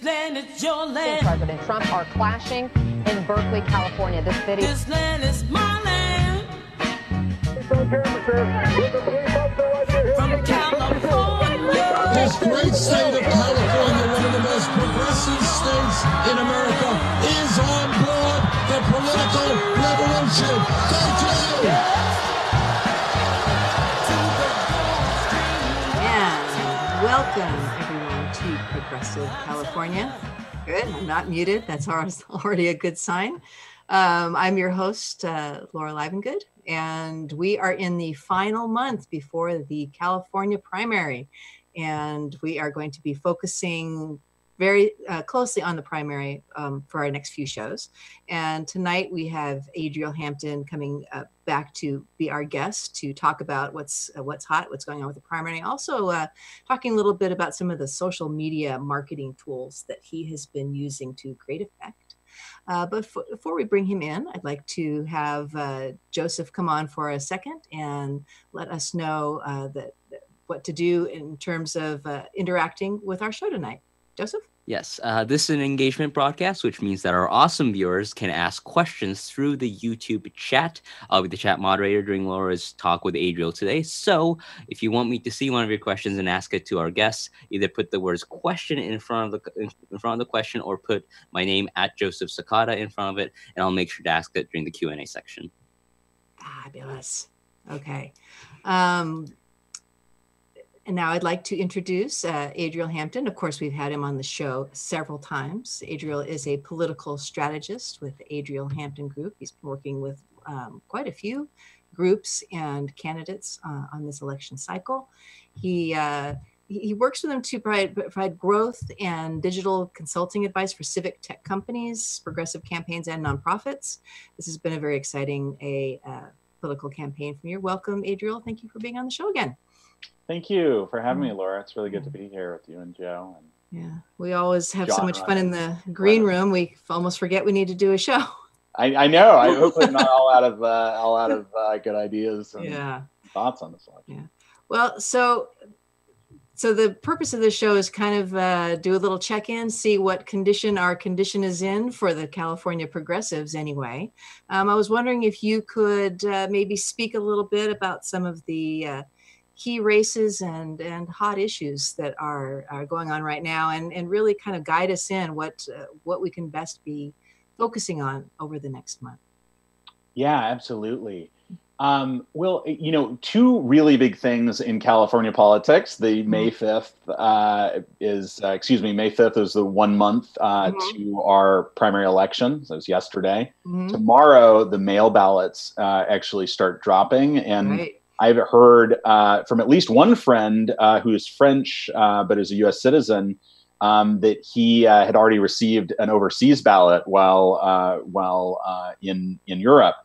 land is your land. President Trump are clashing in Berkeley, California. This video. This land is my land. From California. This great state of California, one of the most progressive states in America, is on board the political revolution. Thank you. And welcome, everyone, to Progressive California. Good, I'm not muted. That's already a good sign. I'm your host, Laura Livengood, and we are in the final month before the California primary. And we are going to be focusing very closely on the primary for our next few shows. And tonight we have Adriel Hampton coming back to be our guest to talk about what's hot, what's going on with the primary. Also talking a little bit about some of the social media marketing tools that he has been using to great effect. But before we bring him in, I'd like to have Joseph come on for a second and let us know what to do in terms of interacting with our show tonight. Joseph? Yes, this is an engagement broadcast, which means that our awesome viewers can ask questions through the YouTube chat. I'll be the chat moderator during Laura's talk with Adriel today. So if you want me to see one of your questions and ask it to our guests, either put the words question in front of the question or put my name at Joseph Sakata in front of it, and I'll make sure to ask it during the Q&A section. Fabulous. Okay. And now I'd like to introduce Adriel Hampton. Of course, we've had him on the show several times. Adriel is a political strategist with the Adriel Hampton Group. He's been working with quite a few groups and candidates on this election cycle. He works with them to provide growth and digital consulting advice for civic tech companies, progressive campaigns, and nonprofits. This has been a very exciting political campaign from you. Welcome, Adriel. Thank you for being on the show again. Thank you for having me, Laura. It's really good to be here with you and Joe. Yeah, we always have so much fun in the green room. We almost forget we need to do a show. I know. I hope I'm not all out of good ideas and thoughts on this one. Yeah. Well, so the purpose of this show is kind of do a little check-in, see what condition our condition is in for the California progressives anyway. I was wondering if you could maybe speak a little bit about some of the key races and hot issues that are going on right now, and really kind of guide us in what we can best be focusing on over the next month. Yeah, absolutely. Well, two really big things in California politics. The May 5th May 5th is the 1 month to our primary election. So it was yesterday. Tomorrow, the mail ballots actually start dropping, and Right. I've heard from at least one friend who is French but is a U.S. citizen that he had already received an overseas ballot while in Europe.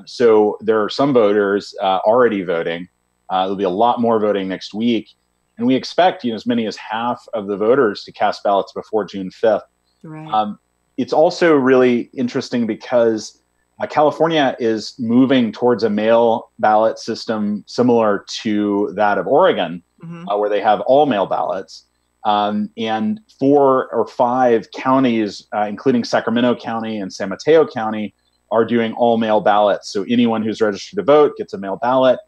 So there are some voters already voting. There'll be a lot more voting next week, and we expect as many as half of the voters to cast ballots before June 5th. Right. It's also really interesting because California is moving towards a mail ballot system similar to that of Oregon, where they have all mail ballots. And 4 or 5 counties, including Sacramento County and San Mateo County, are doing all mail ballots. So anyone who's registered to vote gets a mail ballot.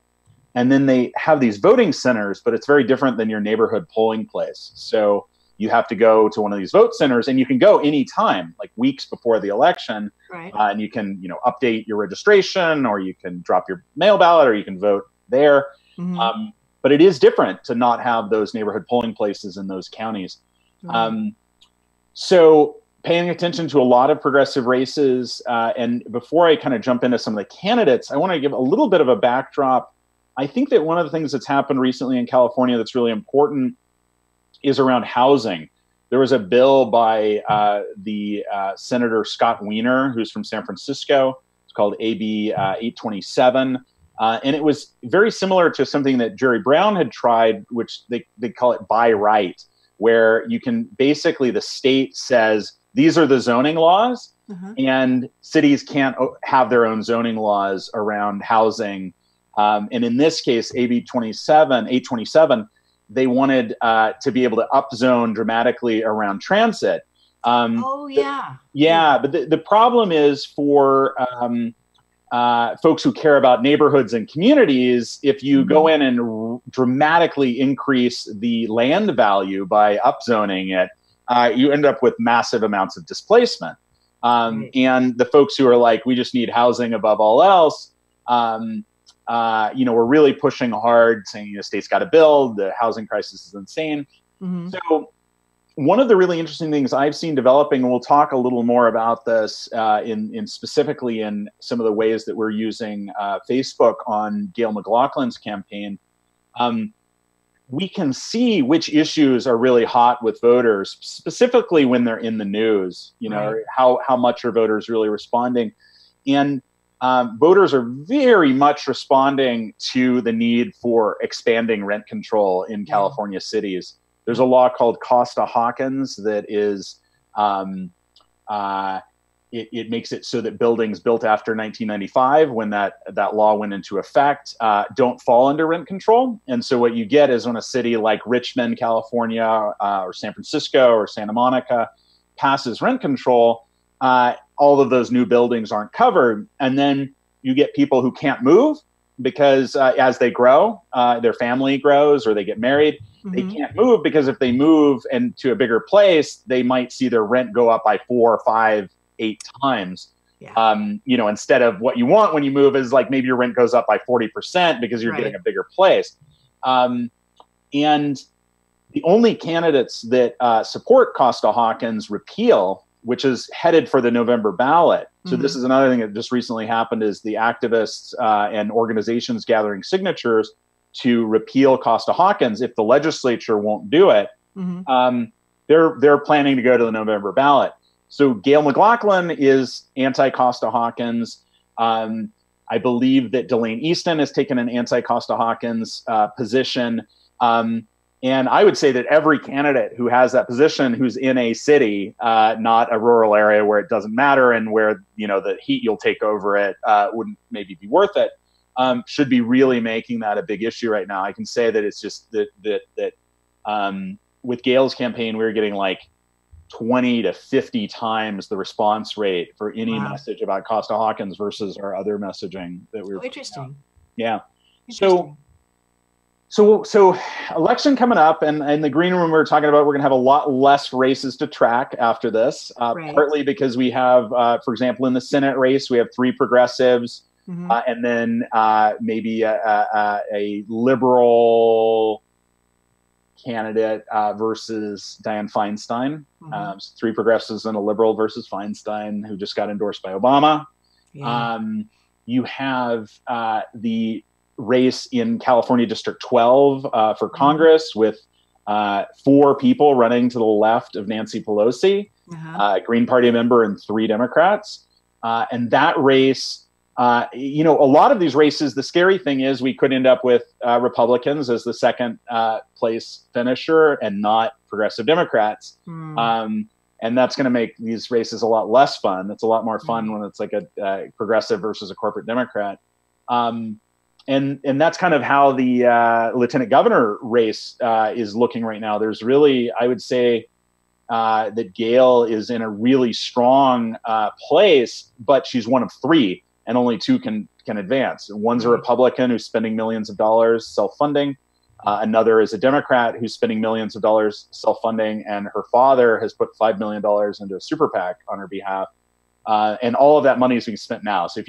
And then they have these voting centers, but it's very different than your neighborhood polling place. So you have to go to one of these vote centers, and you can go anytime, like weeks before the election. Right. And you can, update your registration, or you can drop your mail ballot, or you can vote there. But it is different to not have those neighborhood polling places in those counties. So paying attention to a lot of progressive races. And before I kind of jump into some of the candidates, I want to give a little bit of a backdrop. I think that one of the things that's happened recently in California that's really important is around housing. There was a bill by the Senator Scott Wiener, who's from San Francisco. It's called AB 827. And it was very similar to something that Jerry Brown had tried, which they call it by right, where you can basically, the state says, these are the zoning laws, and cities can't have their own zoning laws around housing. And in this case, AB 827 they wanted to be able to upzone dramatically around transit. Oh, yeah. Yeah, but the problem is for folks who care about neighborhoods and communities, if you go in and dramatically increase the land value by upzoning it, you end up with massive amounts of displacement. And the folks who are like, we just need housing above all else, we're really pushing hard, saying the state's got to build, the housing crisis is insane. So one of the really interesting things I've seen developing, and we'll talk a little more about this in specifically in some of the ways that we're using Facebook on Gail McLaughlin's campaign, we can see which issues are really hot with voters, specifically when they're in the news, how much are voters really responding. And voters are very much responding to the need for expanding rent control in California cities. There's a law called Costa-Hawkins that is, it makes it so that buildings built after 1995, when that law went into effect, don't fall under rent control. And so what you get is when a city like Richmond, California, or San Francisco or Santa Monica passes rent control, all of those new buildings aren't covered. And then you get people who can't move because as they grow, their family grows or they get married. They can't move because if they move and to a bigger place, they might see their rent go up by 4, 5, 8 times. Instead of what you want when you move is like maybe your rent goes up by 40% because you're getting a bigger place. And the only candidates that support Costa-Hawkins repeal, which is headed for the November ballot. So this is another thing that just recently happened, is the activists and organizations gathering signatures to repeal Costa-Hawkins. If the legislature won't do it, they're planning to go to the November ballot. So Gail McLaughlin is anti-Costa-Hawkins. I believe that Delane Easton has taken an anti-Costa-Hawkins position. And I would say that every candidate who has that position, who's in a city, not a rural area where it doesn't matter and where the heat you'll take over it wouldn't maybe be worth it, should be really making that a big issue right now. I can say that it's just that with Gail's campaign, we were getting like 20 to 50 times the response rate for any message about Costa-Hawkins versus our other messaging that we were. Interesting. Yeah. So election coming up, and in the green room we were talking about, we're going to have a lot less races to track after this, partly because we have, for example, in the Senate race, we have 3 progressives. And then maybe a liberal candidate versus Dianne Feinstein. 3 progressives and a liberal versus Feinstein, who just got endorsed by Obama. You have the race in California District 12 for Congress with 4 people running to the left of Nancy Pelosi, a Green Party member and 3 Democrats. And that race, a lot of these races, the scary thing is we could end up with Republicans as the second place finisher and not progressive Democrats. And that's going to make these races a lot less fun. It's a lot more fun when it's like a progressive versus a corporate Democrat. And that's kind of how the lieutenant governor race is looking right now. There's really, I would say, that Gail is in a really strong place, but she's one of 3. And only 2 can advance. One's a Republican who's spending millions of dollars self-funding. Another is a Democrat who's spending millions of dollars self-funding, and her father has put $5 million into a super PAC on her behalf. And all of that money is being spent now. So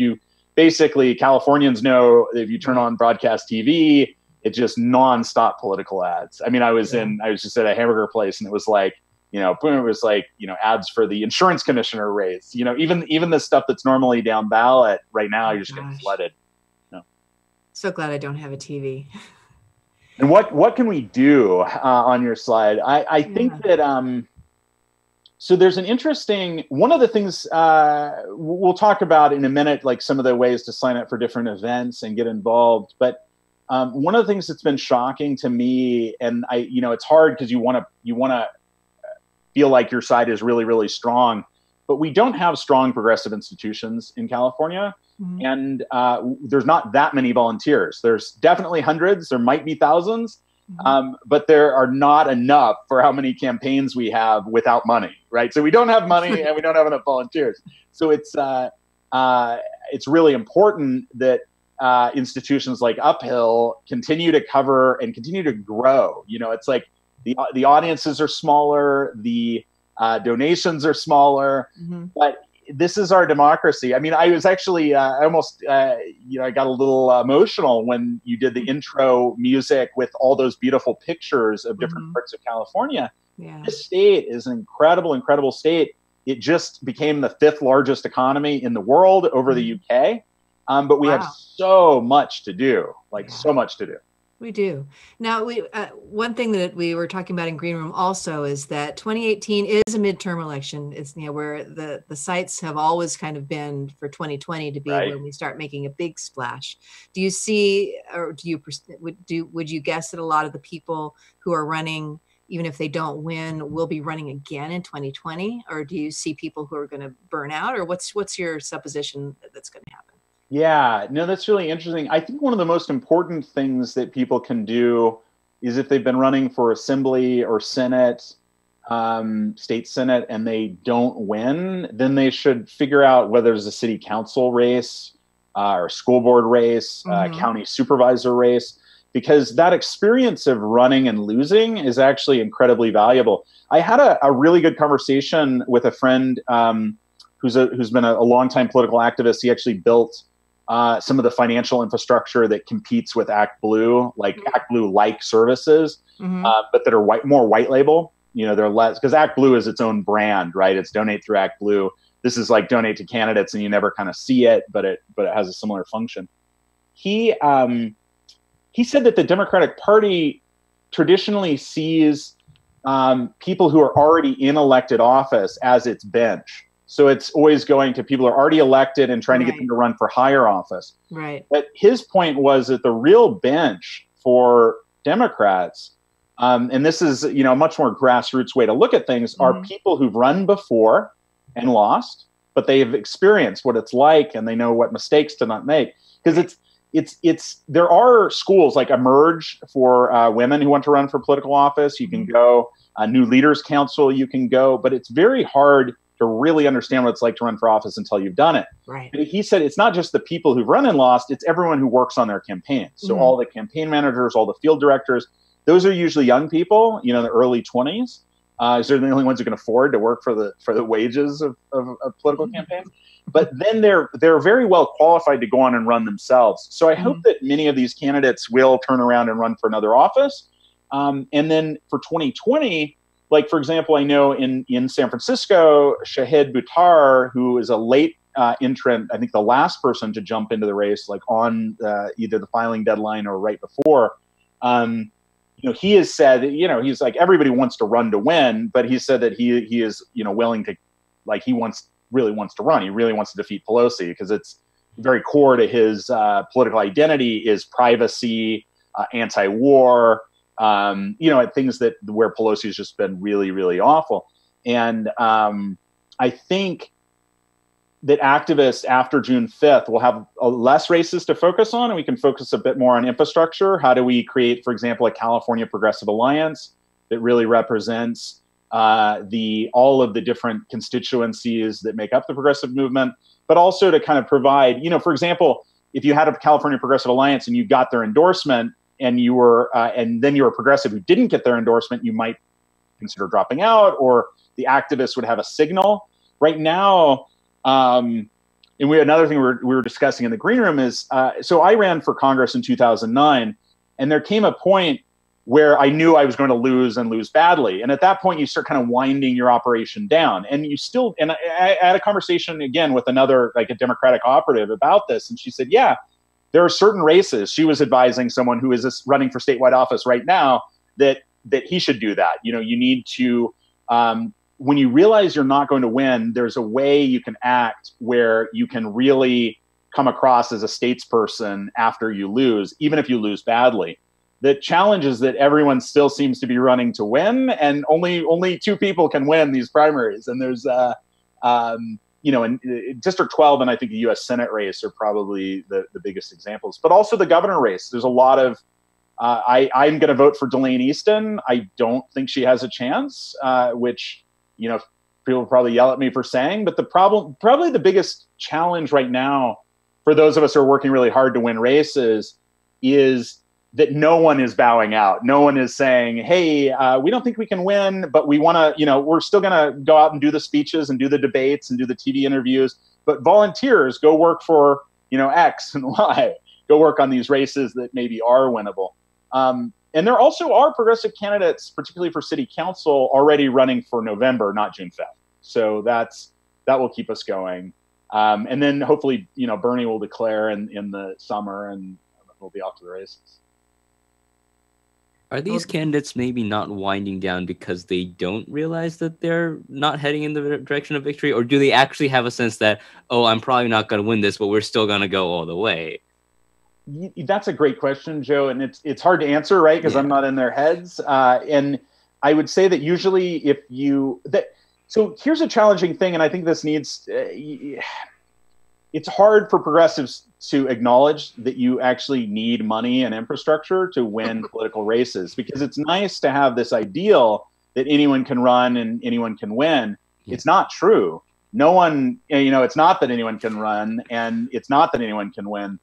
Californians know if you turn on broadcast TV, it's just nonstop political ads. I mean, I was just at a hamburger place, and it was like, it was like, ads for the insurance commissioner race, even the stuff that's normally down ballot right now, you're just getting flooded. So glad I don't have a TV. And what can we do on your slide? I think that, so there's an interesting, one of the things we'll talk about in a minute, like some of the ways to sign up for different events and get involved. But one of the things that's been shocking to me, and it's hard because you want to feel like your side is really, really strong, but we don't have strong progressive institutions in California. And there's not that many volunteers. There's definitely hundreds, there might be thousands, But there are not enough for how many campaigns we have without money, right? So we don't have money and we don't have enough volunteers. So it's really important that institutions like Uphill continue to cover and continue to grow. You know, it's like the audiences are smaller, the donations are smaller, but this is our democracy. I mean, I was actually, I almost, I got a little emotional when you did the intro music with all those beautiful pictures of different parts of California. Yeah. This state is an incredible, incredible state. It just became the 5th largest economy in the world over the UK. But we have so much to do, so much to do. We do. Now, one thing that we were talking about in Green Room also is that 2018 is a midterm election. It's where the sights have always kind of been for 2020 to be when we start making a big splash. Do you see, or would you guess that a lot of the people who are running, even if they don't win, will be running again in 2020? Or do you see people who are going to burn out? Or what's your supposition that's going to happen? Yeah, no, that's really interesting. I think one of the most important things that people can do is if they've been running for assembly or Senate, state Senate, and they don't win, then they should figure out whether there's a city council race or school board race, county supervisor race, because that experience of running and losing is actually incredibly valuable. I had a really good conversation with a friend who's been a longtime political activist. He actually built some of the financial infrastructure that competes with ActBlue, like ActBlue-like services, but that are more white label. You know, they're less, because ActBlue is its own brand, right? It's donate through ActBlue. This is like donate to candidates, and you never kind of see it, but it has a similar function. He said that the Democratic Party traditionally sees people who are already in elected office as its bench. So it's always going to people who are already elected and trying to get them to run for higher office. Right. But his point was that the real bench for Democrats, and this is a much more grassroots way to look at things, are people who've run before and lost, but they've experienced what it's like and they know what mistakes to not make. Because there are schools like Emerge for women who want to run for political office. You can go, New Leaders Council, you can go, but it's very hard to really understand what it's like to run for office until you've done it. Right. But he said it's not just the people who've run and lost, it's everyone who works on their campaigns. So all the campaign managers, all the field directors, those are usually young people, in the early 20s. They're the only ones who can afford to work for the wages of political campaigns. But then they're very well qualified to go on and run themselves. So I hope that many of these candidates will turn around and run for another office. And then for 2020, like, for example, I know in San Francisco, Shahid Buttar, who is a late entrant, I think the last person to jump into the race, like on either the filing deadline or right before, he has said, he's like, everybody wants to run to win, but he said that he is, willing to, like, really wants to run. He really wants to defeat Pelosi because it's very core to his political identity is privacy, anti-war, things where Pelosi has just been really, really awful. And I think that activists after June 5th will have less races to focus on, and we can focus a bit more on infrastructure. How do we create, for example, a California Progressive Alliance that really represents all of the different constituencies that make up the progressive movement, but also to kind of provide, for example, if you had a California Progressive Alliance and you got their endorsement, and you were, and then you were a progressive who didn't get their endorsement, you might consider dropping out, or the activists would have a signal. Right now, and another thing we were discussing in the Green Room is, so I ran for Congress in 2009, and there came a point where I knew I was going to lose and lose badly. And at that point, you start kind of winding your operation down. And you still, and I had a conversation again with another, like a Democratic operative about this, and she said, yeah, there are certain races. She was advising someone who is running for statewide office right now that he should do that. You need to, when you realize you're not going to win, there's a way you can act where you can really come across as a statesperson after you lose, even if you lose badly. The challenge is that everyone still seems to be running to win, and only 2 people can win these primaries. And there's, in District 12 and I think the U.S. Senate race are probably the biggest examples, but also the governor race. There's a lot of I'm going to vote for Delaney Easton. I don't think she has a chance, which, you know, people will probably yell at me for saying. But the problem, probably the biggest challenge right now for those of us who are working really hard to win races is that no one is bowing out. No one is saying, hey, we don't think we can win, but we want to, you know, we're still going to go out and do the speeches and do the debates and do the TV interviews. But volunteers, go work for, you know, X and Y. Go work on these races that maybe are winnable. And there also are progressive candidates, particularly for city council, already running for November, not June 5th. So that will keep us going. And then hopefully, you know, Bernie will declare in the summer and we'll be off to the races. Are these candidates maybe not winding down because they don't realize that they're not heading in the direction of victory? Or do they actually have a sense that, oh, I'm probably not going to win this, but we're still going to go all the way? That's a great question, Joe. And it's hard to answer, right? Because I'm not in their heads. And I would say that usually so here's a challenging thing. And I think this needs, it's hard for progressives to acknowledge that you actually need money and infrastructure to win political races, because it's nice to have this ideal that anyone can run and anyone can win. Yeah. It's not true. No one, you know, it's not that anyone can run and it's not that anyone can win.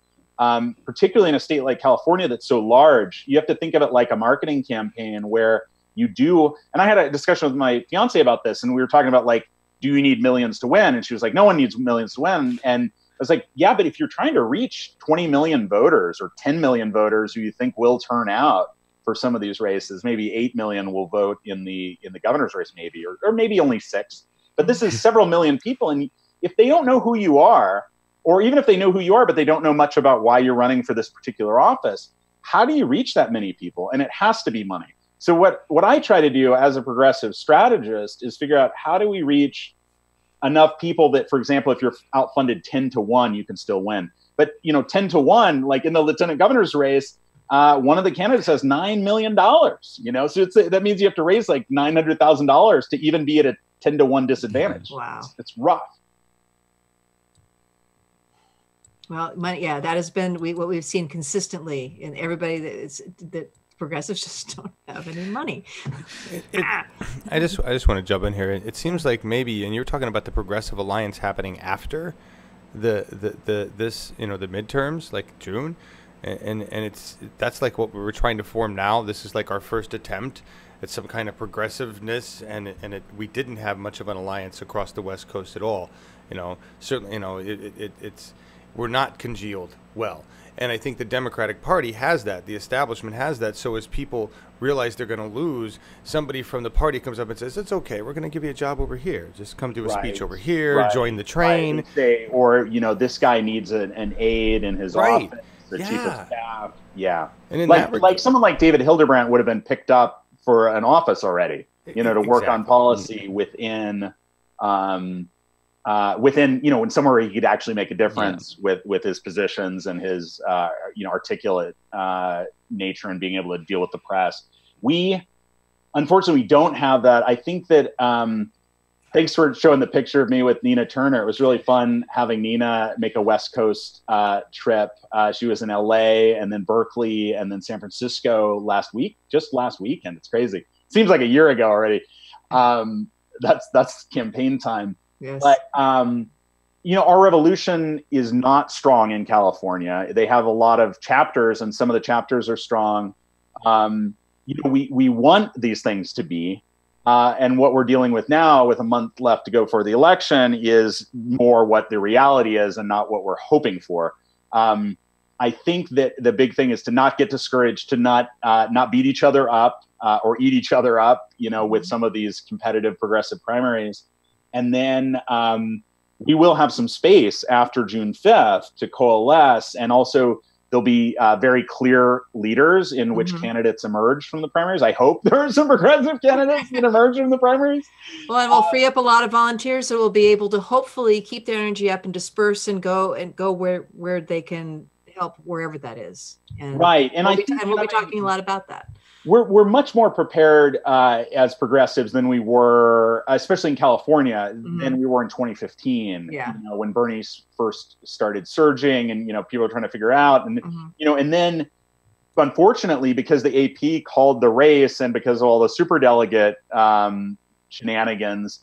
Particularly in a state like California that's so large, you have to think of it like a marketing campaign where you do, and I had a discussion with my fiance about this, and we were talking about, like, do you need millions to win? And she was like, no one needs millions to win. And I was like, yeah, but if you're trying to reach 20 million voters or 10 million voters who you think will turn out for some of these races, maybe 8 million will vote in the governor's race, maybe, or maybe only 6. But this is several million people. And if they don't know who you are, or even if they know who you are, but they don't know much about why you're running for this particular office, how do you reach that many people? And it has to be money. So what I try to do as a progressive strategist is figure out, how do we reach enough people that, for example, if you're outfunded 10-1, you can still win. But, you know, 10-1, like in the lieutenant governor's race, one of the candidates has $9 million, you know, so that means you have to raise like $900,000 to even be at a 10-1 disadvantage. Wow. It's rough. Well, money, yeah, that has been what we've seen consistently in everybody that progressives just don't have any money. I just want to jump in here. It seems like maybe, and you're talking about the Progressive Alliance happening after the midterms, like June, and that's like what we were trying to form now. This is like our first attempt at some kind of progressiveness, and we didn't have much of an alliance across the West Coast at all. You know, certainly, you know, it's we're not congealed well. And I think the Democratic Party has that. The establishment has that. So as people realize they're going to lose, somebody from the party comes up and says, it's okay, we're going to give you a job over here. Just come do a speech over here, join the train. Or, you know, this guy needs an aide in his office, the chief of staff. Yeah. And like someone like David Hildebrand would have been picked up for an office already, you know, to work on policy within, you know, in somewhere where he could actually make a difference with his positions and his, you know, articulate nature and being able to deal with the press. We, unfortunately, don't have that. I think that, thanks for showing the picture of me with Nina Turner. It was really fun having Nina make a West Coast trip. She was in LA and then Berkeley and then San Francisco just last weekend. It's crazy. Seems like a year ago already. That's campaign time. Yes. But, you know, our revolution is not strong in California. They have a lot of chapters, and some of the chapters are strong. You know, we want these things to be. And what we're dealing with now, with a month left to go for the election, is more what the reality is and not what we're hoping for. I think that the big thing is to not get discouraged, to not beat each other up or eat each other up, you know, with some of these competitive progressive primaries. And then we will have some space after June 5th to coalesce. And also there'll be very clear leaders in which candidates emerge from the primaries. I hope there are some progressive candidates that emerge from the primaries. Well, and we'll free up a lot of volunteers that will be able to hopefully keep their energy up and disperse and go where they can help wherever that is. And right. And we'll be talking a lot about that. We're much more prepared as progressives than we were, especially in California, than we were in 2015. Yeah. You know, when Bernie first started surging, and you know, people were trying to figure out, and you know, and then unfortunately, because the AP called the race and because of all the superdelegate shenanigans,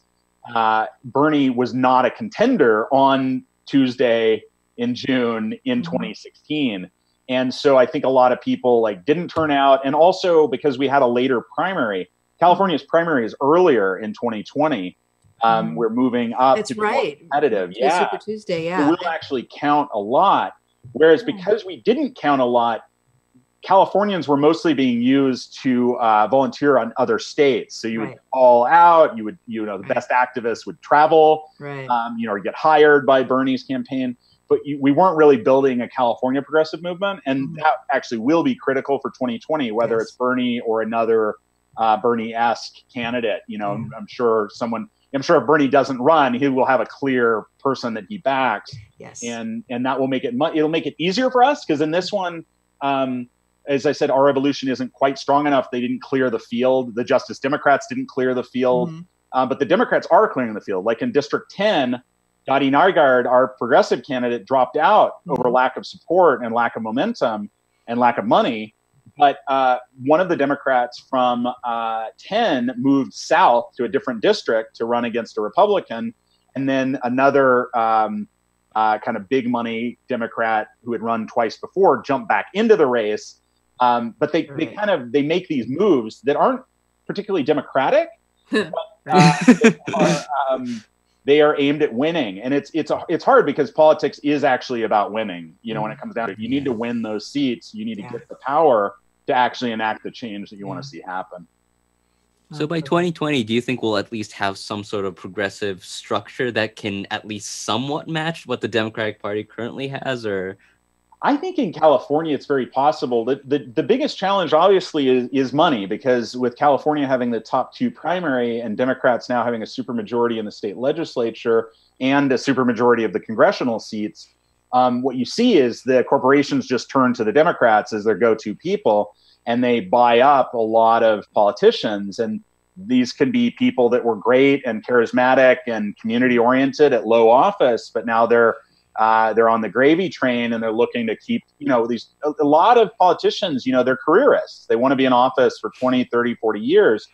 Bernie was not a contender on Tuesday in June in 2016. And so I think a lot of people like didn't turn out. And also because we had a later primary, California's primary is earlier in 2020. We're moving up That's to be right. more competitive. To Yeah. Super Tuesday, yeah. So we'll actually count a lot. Whereas because we didn't count a lot, Californians were mostly being used to volunteer on other states. So you would call out, the best activists would travel, or get hired by Bernie's campaign. But we weren't really building a California progressive movement. And that actually will be critical for 2020, whether it's Bernie or another Bernie-esque candidate. I'm sure if Bernie doesn't run, he will have a clear person that he backs. Yes. And that will make it'll make it easier for us, because in this one, as I said, our revolution isn't quite strong enough. They didn't clear the field. The Justice Democrats didn't clear the field. But the Democrats are clearing the field. Like in District 10, Dottie Nygaard, our progressive candidate, dropped out over lack of support and lack of momentum and lack of money. But one of the Democrats from 10 moved south to a different district to run against a Republican. And then another kind of big money Democrat who had run twice before jumped back into the race. But they make these moves that aren't particularly democratic. But, they are aimed at winning, and it's hard because politics is actually about winning. When it comes down to it, you need to win those seats. You need to get the power to actually enact the change that you want to see happen. So by 2020, do you think we'll at least have some sort of progressive structure that can at least somewhat match what the Democratic Party currently has, or? I think in California, it's very possible. The biggest challenge, obviously, is money, because with California having the top two primary and Democrats now having a supermajority in the state legislature and a supermajority of the congressional seats, what you see is the corporations just turn to the Democrats as their go-to people, and they buy up a lot of politicians. And these could be people that were great and charismatic and community-oriented at low office, but now they're on the gravy train, and they're looking to keep, a lot of politicians, they're careerists. They want to be in office for 20, 30, 40 years.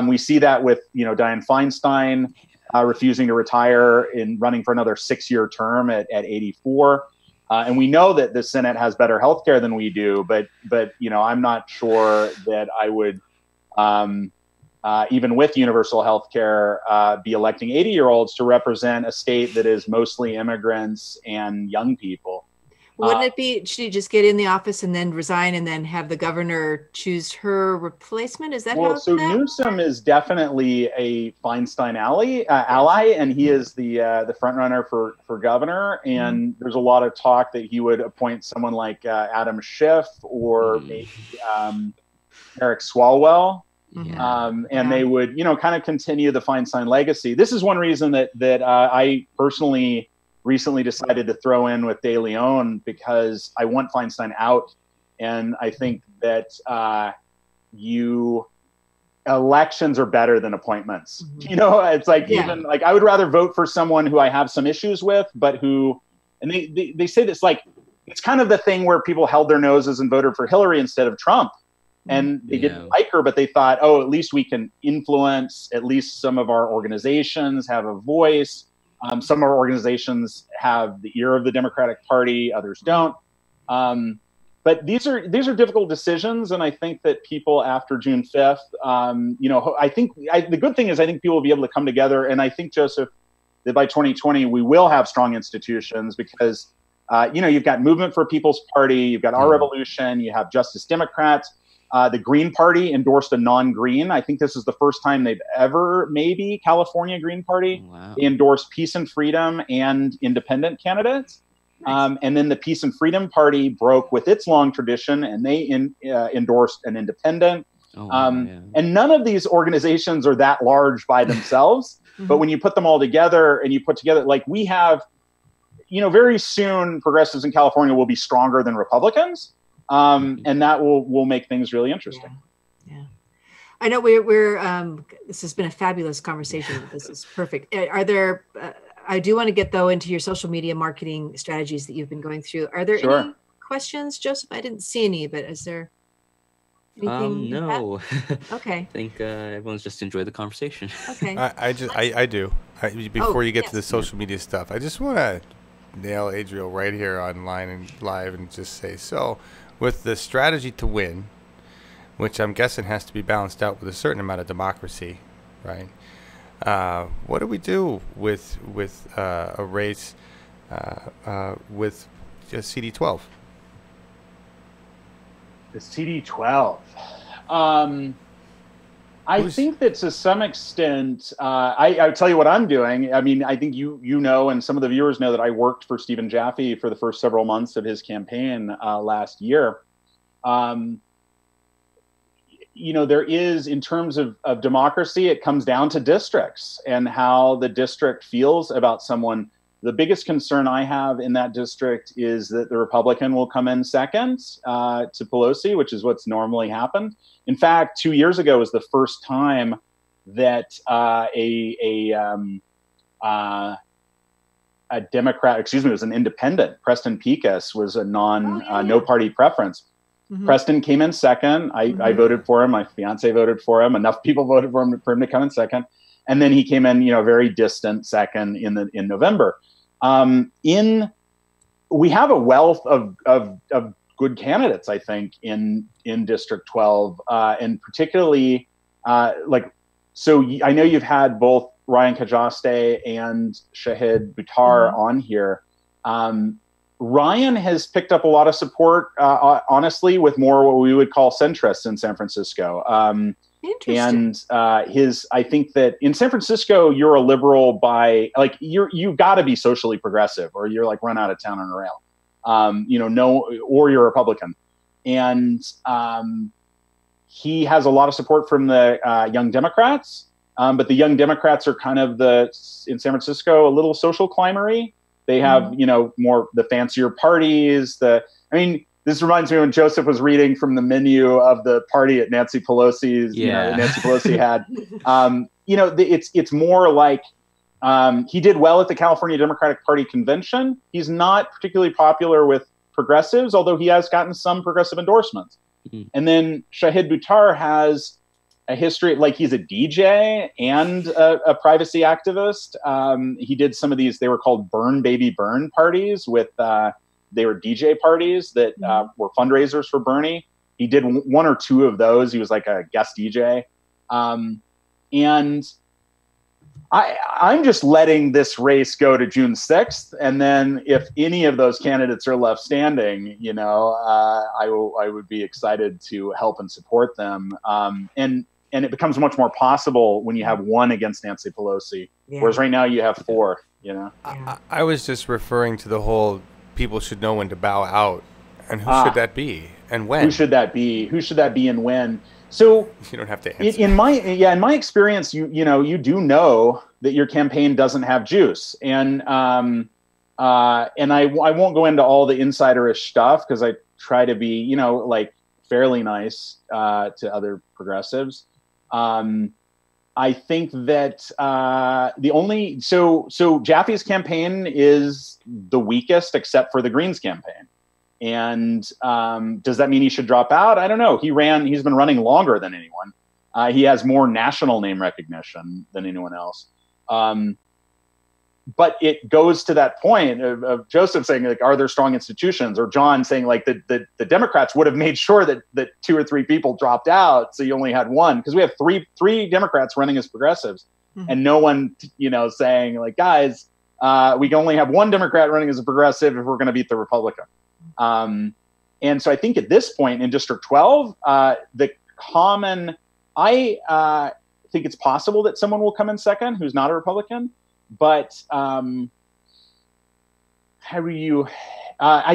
We see that with, Dianne Feinstein refusing to retire and running for another 6-year term at 84. And we know that the Senate has better healthcare than we do, but I'm not sure that I would, even with universal health care, be electing 80-year-olds to represent a state that is mostly immigrants and young people. Wouldn't it be, should you just get in the office and then resign and then have the governor choose her replacement? Is that how? So Newsom is definitely a Feinstein ally, and he is the front runner for governor. And there's a lot of talk that he would appoint someone like Adam Schiff or maybe Eric Swalwell. They would, kind of continue the Feinstein legacy. This is one reason that I personally recently decided to throw in with De Leon, because I want Feinstein out. And I think that elections are better than appointments. It's like, even like, I would rather vote for someone who I have some issues with, but who, and they say this, like, it's kind of the thing where people held their noses and voted for Hillary instead of Trump. And they didn't like her, but they thought, at least we can influence, at least some of our organizations have a voice. Some of our organizations have the ear of the Democratic Party, others don't. But these are difficult decisions, and I think that people after June 5th, the good thing is I think people will be able to come together, and I think, Joseph, that by 2020 we will have strong institutions, because you've got Movement for People's Party, you've got Our Revolution, you have Justice Democrats. The Green Party endorsed a non-Green. I think this is the first time they've ever, maybe, California Green Party. Wow. They endorsed Peace and Freedom and independent candidates. Nice. And then the Peace and Freedom Party broke with its long tradition, and they endorsed an independent. And none of these organizations are that large by themselves. But when you put them all together, and you put together, like we have, very soon progressives in California will be stronger than Republicans. And that will make things really interesting. Yeah. I know we're this has been a fabulous conversation. This is perfect. Are there, I do want to get though into your social media marketing strategies that you've been going through. Are there any questions, Joseph? I didn't see any, but is there anything? No. Okay. I think everyone's just enjoyed the conversation. Okay. I do. Before you get to the yes, social media stuff, I just want to nail Adriel right here online and live and just say, so with the strategy to win, which I'm guessing has to be balanced out with a certain amount of democracy, right? What do we do with a race with just CD12? The CD12. I think that to some extent, I'll tell you what I'm doing. I mean, I think you know, and some of the viewers know that I worked for Stephen Jaffe for the first several months of his campaign last year. You know, there is, in terms of democracy, it comes down to districts and how the district feels about someone. The biggest concern I have in that district is that the Republican will come in second to Pelosi, which is what's normally happened. In fact, 2 years ago was the first time that a Democrat, excuse me, it was an independent, Preston Pecos, was a no party preference. Mm-hmm. Preston came in second. I voted for him. My fiance voted for him. Enough people voted for him to come in second. And then he came in, very distant second in November. We have a wealth of good candidates, I think, in District 12, and particularly so I know you've had both Ryan Kajaste and Shahid Buttar on here. Ryan has picked up a lot of support, honestly, with more what we would call centrists in San Francisco. And I think that in San Francisco, you're a liberal by you've got to be socially progressive, or you're like run out of town on a rail. Or you're a Republican. And he has a lot of support from the Young Democrats, but the Young Democrats are kind of in San Francisco, a little social climbery. They have, more the fancier parties. This reminds me when Joseph was reading from the menu of the party at Nancy Pelosi's, that Nancy Pelosi had. It's more like he did well at the California Democratic Party convention. He's not particularly popular with progressives, although he has gotten some progressive endorsements. Mm-hmm. And then Shahid Buttar has a history, he's a DJ and a privacy activist. He did some of these, they were called Burn Baby Burn parties they were DJ parties that were fundraisers for Bernie. He did one or two of those. He was like a guest DJ. And I'm just letting this race go to June 6th. And then if any of those candidates are left standing, I would be excited to help and support them. And it becomes much more possible when you have one against Nancy Pelosi, whereas right now you have four, I was just referring to the whole people should know when to bow out. And who should that be? And when? Who should that be? Who should that be and when? So you don't have to answer. In my experience, you do know that your campaign doesn't have juice. And I won't go into all the insiderish stuff because I try to be, fairly nice to other progressives. I think that so Jaffe's campaign is the weakest except for the Greens campaign. And does that mean he should drop out? I don't know. He's been running longer than anyone. He has more national name recognition than anyone else. But it goes to that point of Joseph saying, are there strong institutions? Or John saying, the Democrats would have made sure that two or three people dropped out, so you only had one. Because we have three Democrats running as progressives, and no one, saying, guys, we can only have one Democrat running as a progressive if we're going to beat the Republican. And so I think at this point in District 12, I think it's possible that someone will come in second who's not a Republican. But I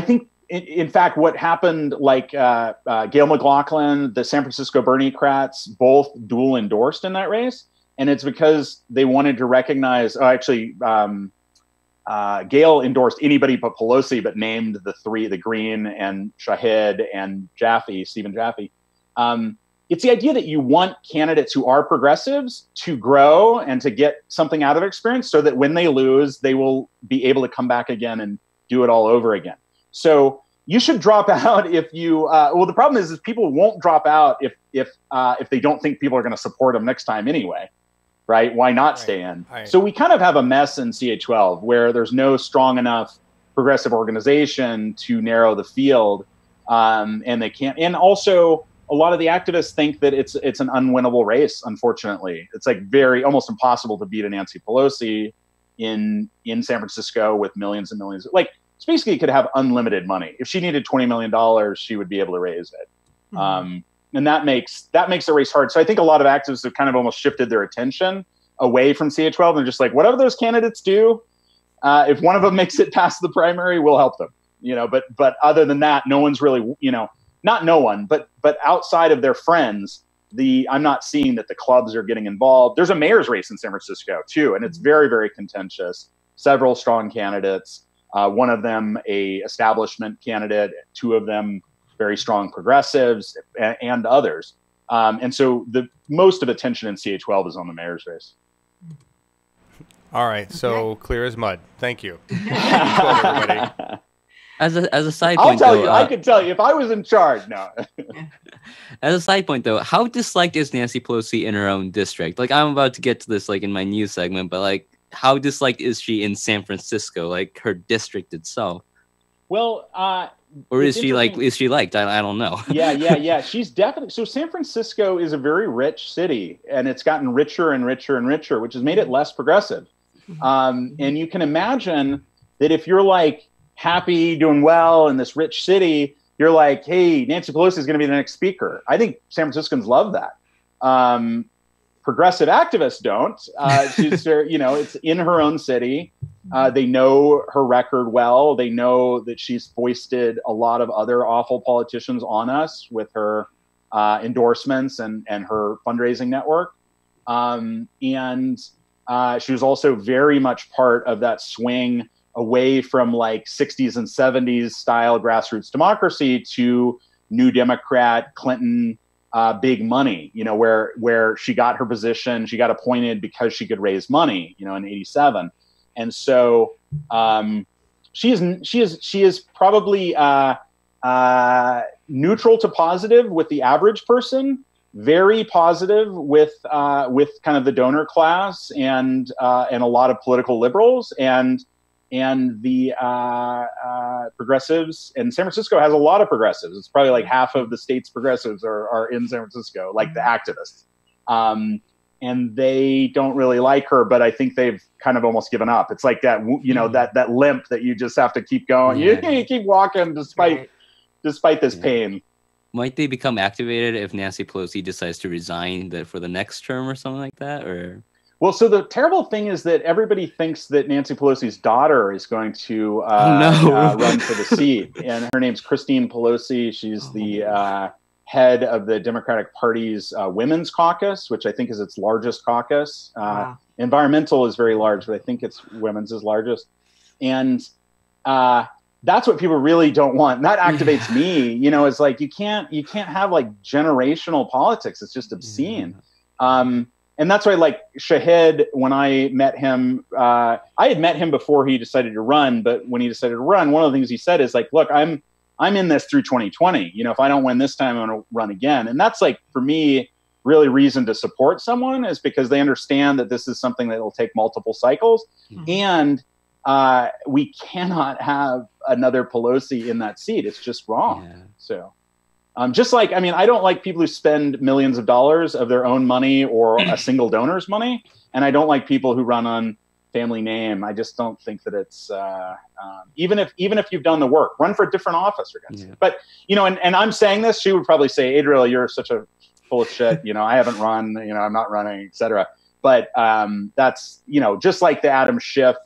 think, in fact, what happened, Gail McLaughlin, the San Francisco Bernie-crats, both dual endorsed in that race. And it's because they wanted to recognize, Gail endorsed anybody but Pelosi, but named the three, the Green and Shahid and Stephen Jaffe. It's the idea that you want candidates who are progressives to grow and to get something out of experience so that when they lose, they will be able to come back again and do it all over again. So, you should drop out if you. Well, the problem is people won't drop out if they don't think people are going to support them next time anyway, right? Why not stay in? Right. So we kind of have a mess in CA12 where there's no strong enough progressive organization to narrow the field, and they can't. And also, a lot of the activists think that it's an unwinnable race. Unfortunately, it's like almost impossible to beat a Nancy Pelosi in San Francisco with millions and millions. Like, basically could have unlimited money. If she needed $20 million, she would be able to raise it. And that makes the race hard. So I think a lot of activists have kind of almost shifted their attention away from CA12 and just like, whatever those candidates do, if one of them makes it past the primary, we'll help them. But other than that, no one's really, not no one, but outside of their friends, I'm not seeing that the clubs are getting involved. There's a mayor's race in San Francisco too, and it's very, very contentious. Several strong candidates. One of them a establishment candidate, two of them very strong progressives, and others. And so the most of attention in CA12 is on the mayor's race. All right, so clear as mud. Thank you. Everybody. As a side I'll point, tell though, you, I could tell you if I was in charge. No. As a side point, though, how disliked is Nancy Pelosi in her own district? Like, I'm about to get to this, like, in my news segment, but like, how disliked is she in San Francisco, like her district itself? Well, or is she liked? I don't know. Yeah. She's definitely. So San Francisco is a very rich city, and it's gotten richer and richer and richer, which has made it less progressive. And you can imagine that if you're like happy, doing well in this rich city, you're like, hey, Nancy Pelosi is going to be the next speaker. I think San Franciscans love that. Progressive activists don't. She's, it's in her own city. They know her record well. They know that she's foisted a lot of other awful politicians on us with her endorsements and her fundraising network. And she was also very much part of that swing away from like 60s and 70s style grassroots democracy to New Democrat, Clinton, big money, where she got her position, she got appointed because she could raise money, in 87. And so she is probably neutral to positive with the average person, very positive with kind of the donor class and a lot of political liberals and the progressives. And San Francisco has a lot of progressives. It's probably like half of the state's progressives are in San Francisco, like the activists. And they don't really like her, but I think they've kind of almost given up. It's like that, that limp that you just have to keep going. Yeah. You keep walking despite this pain. Might they become activated if Nancy Pelosi decides to resign for the next term or something like that? Or well, so the terrible thing is that everybody thinks that Nancy Pelosi's daughter is going to run for the seat, and her name's Christine Pelosi. She's the head of the Democratic Party's Women's Caucus, which I think is its largest caucus. Wow. Environmental is very large, but I think it's women's is largest. And that's what people really don't want. And that activates me, it's like, you can't have like generational politics. It's just obscene. And that's why, like Shahid, when I met him, I had met him before he decided to run. But when he decided to run, one of the things he said is like, look, I'm in this through 2020. If I don't win this time, I'm going to run again. And that's like, for me, really reason to support someone is because they understand that this is something that will take multiple cycles. And we cannot have another Pelosi in that seat. It's just wrong. Yeah. So just like, I don't like people who spend millions of dollars of their own money or a single donor's money. And I don't like people who run on family name. I just don't think that it's even if you've done the work, run for a different office. But and I'm saying this, she would probably say, Adriel, you're such a full of shit. I haven't run. I'm not running, etc. But that's just like the Adam Schiff,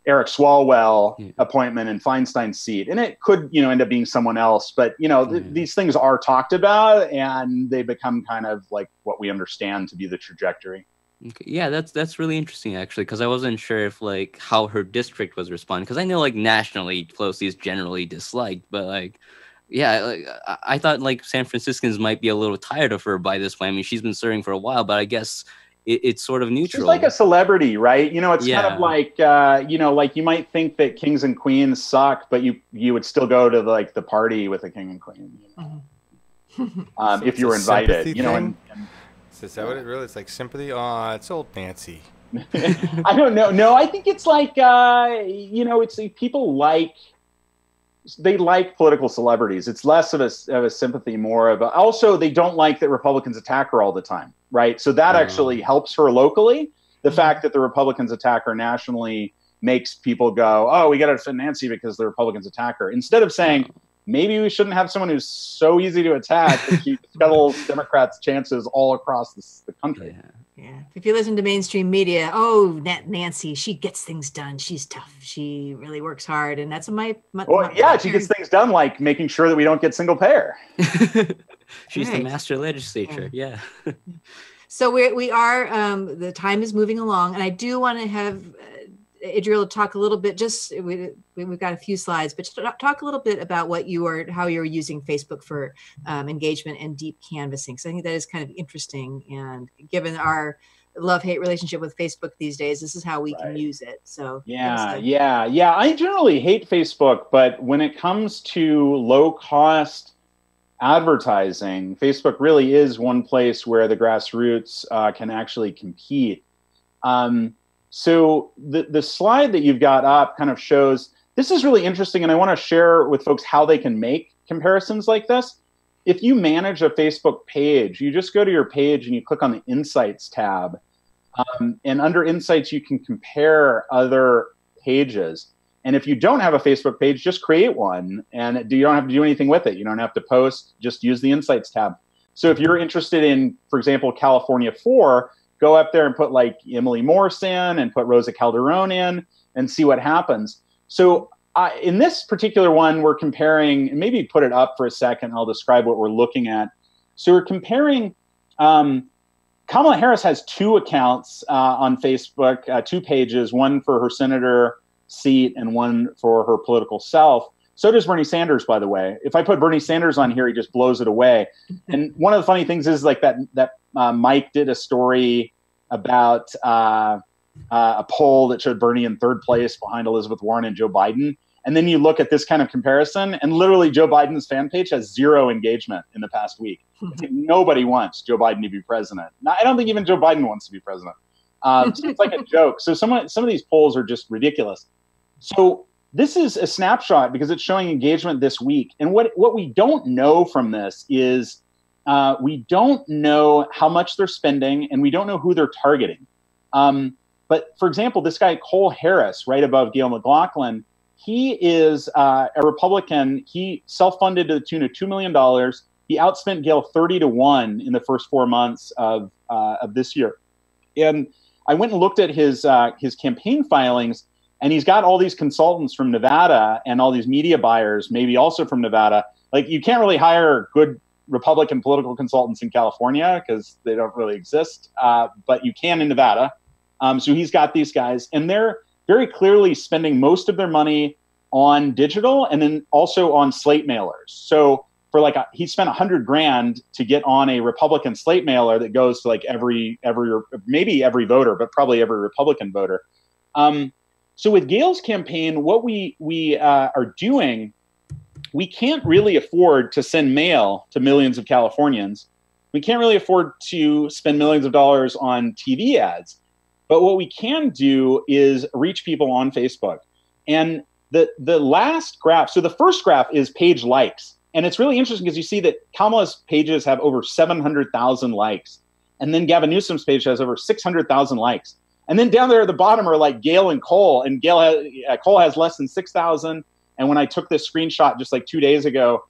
Eric Swalwell appointment in Feinstein's seat, and it could end up being someone else. But these things are talked about, and they become kind of like what we understand to be the trajectory. Okay. Yeah, that's really interesting actually, because I wasn't sure if like how her district was responding, because I know like nationally Pelosi is generally disliked, but like I thought like San Franciscans might be a little tired of her by this point. She's been serving for a while, but I guess it's sort of neutral. She's like a celebrity, right? You know, it's kind of Yeah. like, you know, like you might think that kings and queens suck, but you would still go to like the party with a king and queen, you know? If you were invited, you know. And is that what it really is? Like sympathy? Oh, it's old Nancy. I don't know. No, I think it's like, you know, it's people they like political celebrities. It's less of a sympathy, more of a, also they don't like that Republicans attack her all the time, right? So that actually helps her locally. The fact that the Republicans attack her nationally makes people go, oh, we got to defend Nancy because the Republicans attack her. Instead of saying, maybe we shouldn't have someone who's so easy to attack that she scuttles Democrats' chances all across the country. Yeah. If you listen to mainstream media, oh, Nancy, she gets things done. She's tough. She really works hard. And that's Well, yeah, she gets things done, like making sure that we don't get single payer. She's the master legislature. Yeah. So we are, the time is moving along. And I do want to have Adriel talk a little bit, we've got a few slides, but talk a little bit about how you're using Facebook for engagement and deep canvassing. Because I think that is kind of interesting. And given our love-hate relationship with Facebook these days, this is how we can use it. So yeah. I generally hate Facebook, but when it comes to low-cost advertising, Facebook really is one place where the grassroots can actually compete. So the slide that you've got up kind of shows, this is really interesting, and I want to share with folks how they can make comparisons like this. If you manage a Facebook page, you just go to your page and you click on the Insights tab. And under Insights, you can compare other pages. And if you don't have a Facebook page, just create one, and you don't have to do anything with it. You don't have to post, just use the Insights tab. So if you're interested in, for example, California 4, go up there and put like Emily Morse in and put Rosa Calderon in and see what happens. So in this particular one, we're comparing, and maybe put it up for a second, I'll describe what we're looking at. So we're comparing, Kamala Harris has 2 accounts on Facebook, 2 pages, one for her senator seat and one for her political self. So does Bernie Sanders, by the way. If I put Bernie Sanders on here, he just blows it away. And one of the funny things is like that Mike did a story about a poll that showed Bernie in 3rd place behind Elizabeth Warren and Joe Biden. And then you look at this kind of comparison, and literally Joe Biden's fan page has 0 engagement in the past week. It's like nobody wants Joe Biden to be president. I don't think even Joe Biden wants to be president. So it's like a joke. So some of these polls are just ridiculous. So this is a snapshot because it's showing engagement this week. And what we don't know from this is we don't know how much they're spending, and we don't know who they're targeting. But for example, this guy, Cole Harris, right above Gail McLaughlin, he is a Republican. He self-funded to the tune of $2 million. He outspent Gail 30-1 in the first 4 months of this year. And I went and looked at his campaign filings, and he's got all these consultants from Nevada and all these media buyers, maybe also from Nevada. Like, you can't really hire good Republican political consultants in California because they don't really exist, but you can in Nevada. So he's got these guys, and they're very clearly spending most of their money on digital and then also on slate mailers. So for like he spent $100,000 to get on a Republican slate mailer that goes to like maybe every voter, but probably every Republican voter. So with Gail's campaign, what we are doing, we can't really afford to send mail to millions of Californians. We can't really afford to spend millions of dollars on TV ads. But what we can do is reach people on Facebook. And the last graph, so the first graph is page likes. And it's really interesting because you see that Kamala's pages have over 700,000 likes. And then Gavin Newsom's page has over 600,000 likes. And then down there at the bottom are like Gail and Cole. And Cole has less than 6,000. And when I took this screenshot just like 2 days ago,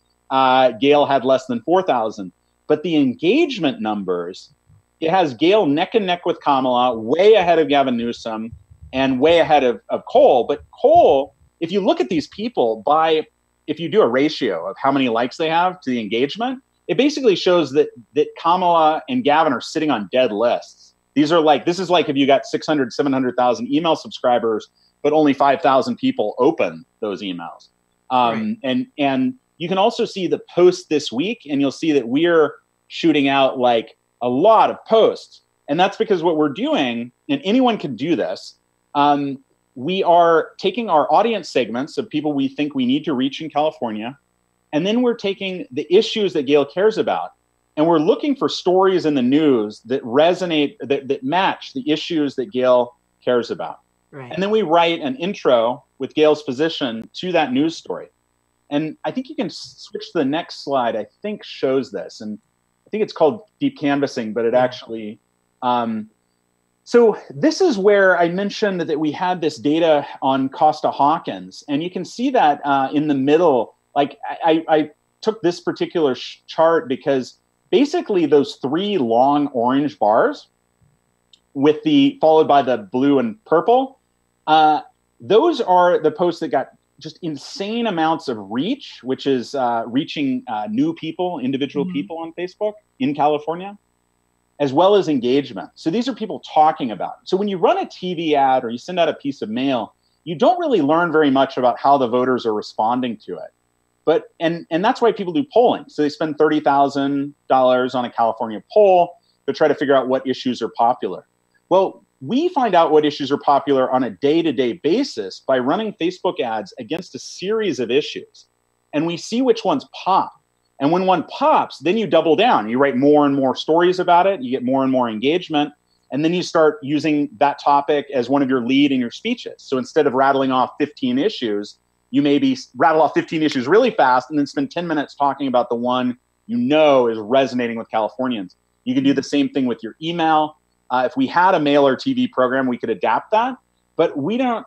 Gail had less than 4,000. But the engagement numbers, it has Gail neck and neck with Kamala, way ahead of Gavin Newsom, and way ahead of Cole. But Cole, if you look at these people if you do a ratio of how many likes they have to the engagement, it basically shows that Kamala and Gavin are sitting on dead lists. This is like if you got 600, 700,000 email subscribers, but only 5,000 people open those emails. Right. And you can also see the post this week, and you'll see that we're shooting out like a lot of posts. And that's because what we're doing, and anyone can do this, we are taking our audience segments of people we think we need to reach in California, and then we're taking the issues that Gail cares about, and we're looking for stories in the news that resonate, that match the issues that Gail cares about. Right. And then we write an intro with Gail's position to that news story. And I think you can switch to the next slide, I think shows this. And I think it's called deep canvassing, but it actually, so this is where I mentioned that we had this data on Costa-Hawkins. And you can see that in the middle, like I took this particular chart because basically those three long orange bars with followed by the blue and purple, those are the posts that got just insane amounts of reach, which is reaching new people, individual people on Facebook in California, as well as engagement. So these are people talking about it. So when you run a TV ad or you send out a piece of mail, you don't really learn very much about how the voters are responding to it. But and that's why people do polling. So they spend $30,000 on a California poll to try to figure out what issues are popular. Well, we find out what issues are popular on a day-to-day basis by running Facebook ads against a series of issues. And we see which ones pop. And when one pops, then you double down. You write more and more stories about it. You get more and more engagement. And then you start using that topic as one of your lead in your speeches. So instead of rattling off 15 issues, you maybe rattle off 15 issues really fast and then spend 10 minutes talking about the one you know is resonating with Californians. You can do the same thing with your email. If we had a mail or TV program, we could adapt that. But we don't.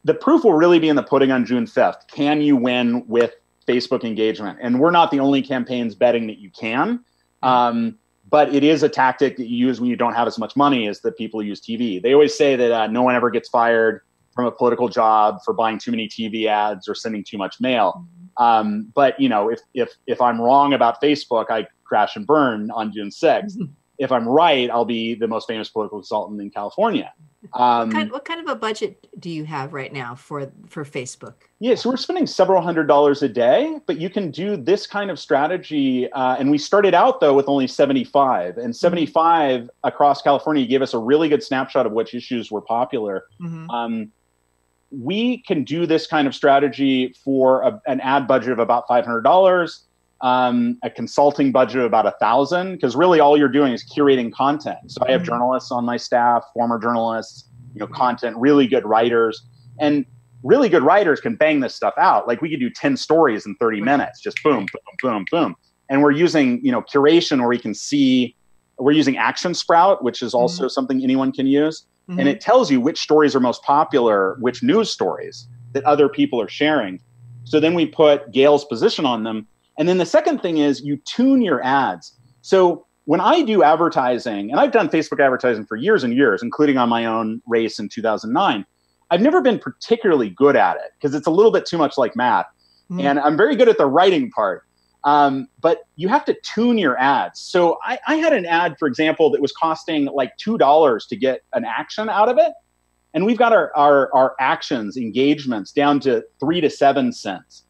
The proof will really be in the pudding on June 5th. Can you win with Facebook engagement? And we're not the only campaigns betting that you can. But it is a tactic that you use when you don't have as much money as the people who use TV. They always say that no one ever gets fired from a political job for buying too many TV ads or sending too much mail. But you know, if I'm wrong about Facebook, I crash and burn on June 6th. If I'm right, I'll be the most famous political consultant in California. What kind of a budget do you have right now for Facebook? Yeah, so we're spending several $100s a day, but you can do this kind of strategy. And we started out, though, with only 75. And 75 across California gave us a really good snapshot of which issues were popular. We can do this kind of strategy for an ad budget of about $500. A consulting budget of about $1,000, because really all you're doing is curating content. So I have journalists on my staff, former journalists, content, really good writers, and really good writers can bang this stuff out. Like we could do 10 stories in 30 minutes, just boom, boom, boom, boom. And we're using, curation where we can see, we're using Action Sprout, which is also something anyone can use. And it tells you which stories are most popular, which news stories that other people are sharing. So then we put Gail's position on them. And then the second thing is you tune your ads. So when I do advertising, and I've done Facebook advertising for years and years, including on my own race in 2009, I've never been particularly good at it because it's a little bit too much like math. And I'm very good at the writing part. But you have to tune your ads. So I had an ad, for example, that was costing like $2 to get an action out of it. And we've got our actions, engagements down to 3 to 7 cents.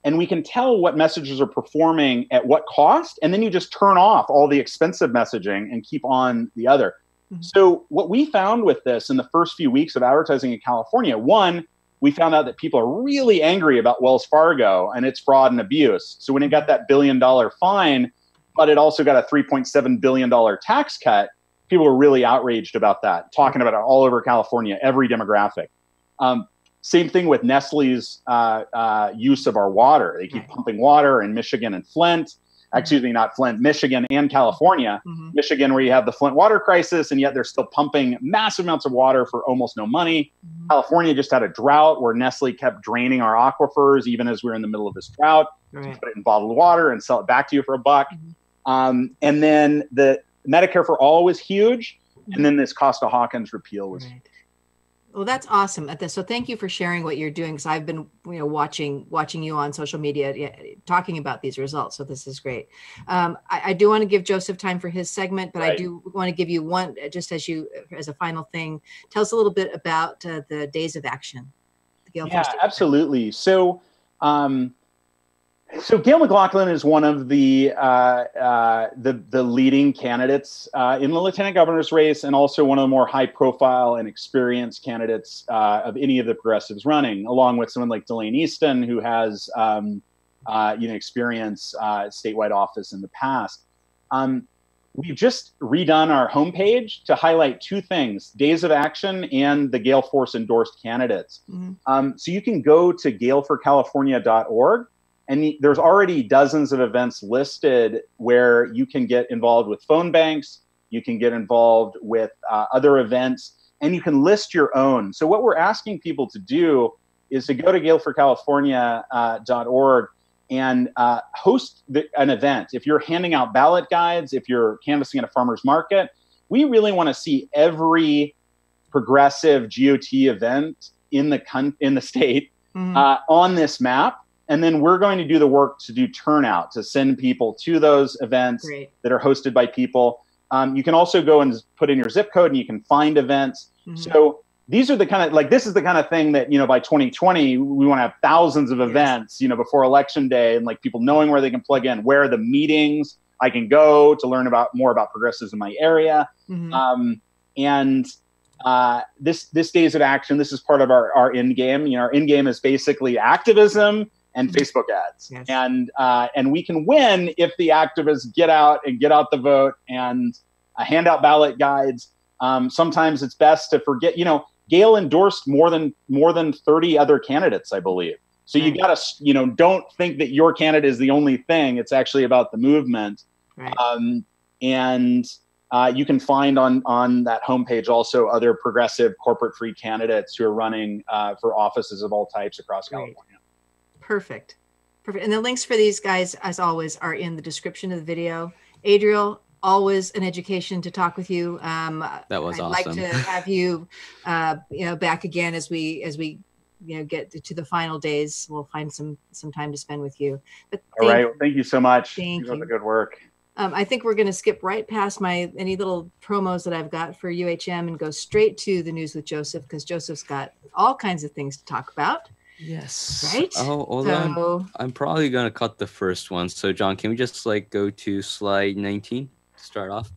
And we can tell what messages are performing at what cost. And then you just turn off all the expensive messaging and keep on the other. So what we found with this in the first few weeks of advertising in California, one, we found out that people are really angry about Wells Fargo and its fraud and abuse. So when it got that $1 billion fine, but it also got a $3.7 billion tax cut, people were really outraged about that, talking about it all over California, every demographic. Same thing with Nestle's use of our water. They keep pumping water in Michigan and Flint. Excuse me, not Flint, Michigan and California. Michigan, where you have the Flint water crisis, and yet they're still pumping massive amounts of water for almost no money. California just had a drought where Nestle kept draining our aquifers, even as we were in the middle of this drought. Put it in bottled water and sell it back to you for $1. And then the Medicare for All was huge. And then this Costa-Hawkins repeal was huge. Well, that's awesome. So thank you for sharing what you're doing, because I've been, watching you on social media talking about these results. So this is great. I do want to give Joseph time for his segment, but I do want to give you one, just as a final thing. Tell us a little bit about the Days of Action. Yeah, absolutely. So So Gail McLaughlin is one of the leading candidates in the lieutenant governor's race, and also one of the more high-profile and experienced candidates of any of the progressives running, along with someone like Delane Easton, who has experience statewide office in the past. We've just redone our homepage to highlight two things: days of action and the Gale Force endorsed candidates. So you can go to galeforcalifornia.org. And there's already dozens of events listed where you can get involved with phone banks, you can get involved with other events, and you can list your own. So what we're asking people to do is to go to galeforcalifornia.org and host an event. If you're handing out ballot guides, if you're canvassing at a farmer's market, we really want to see every progressive GOT event in the state on this map. And then we're going to do the work to do turnout, to send people to those events that are hosted by people. You can also go and put in your zip code and you can find events. So these are the kind of, like, this is the kind of thing that, by 2020, we want to have thousands of events, before election day, and like people knowing where they can plug in, where are the meetings I can go to learn more about progressives in my area. This Days of Action, this is part of our end game. Our end game is basically activism and Facebook ads. And we can win if the activists get out the vote and hand out ballot guides. Sometimes it's best to forget, Gail endorsed more than 30 other candidates, I believe. So you gotta, don't think that your candidate is the only thing. It's actually about the movement. You can find on that homepage also other progressive corporate-free candidates who are running for offices of all types across California. Perfect. And the links for these guys, as always, are in the description of the video. Adriel, always an education to talk with you. That was awesome. I'd like to have you, back again as we get to the final days. We'll find some time to spend with you. But all right. Well, thank you so much. Thank you. For the good work. I think we're going to skip right past any little promos that I've got for UHM and go straight to the news with Joseph, because Joseph's got all kinds of things to talk about. Yes. Right? Oh, hold on. I'm probably going to cut the first one. So, John, can we just go to slide 19 to start off?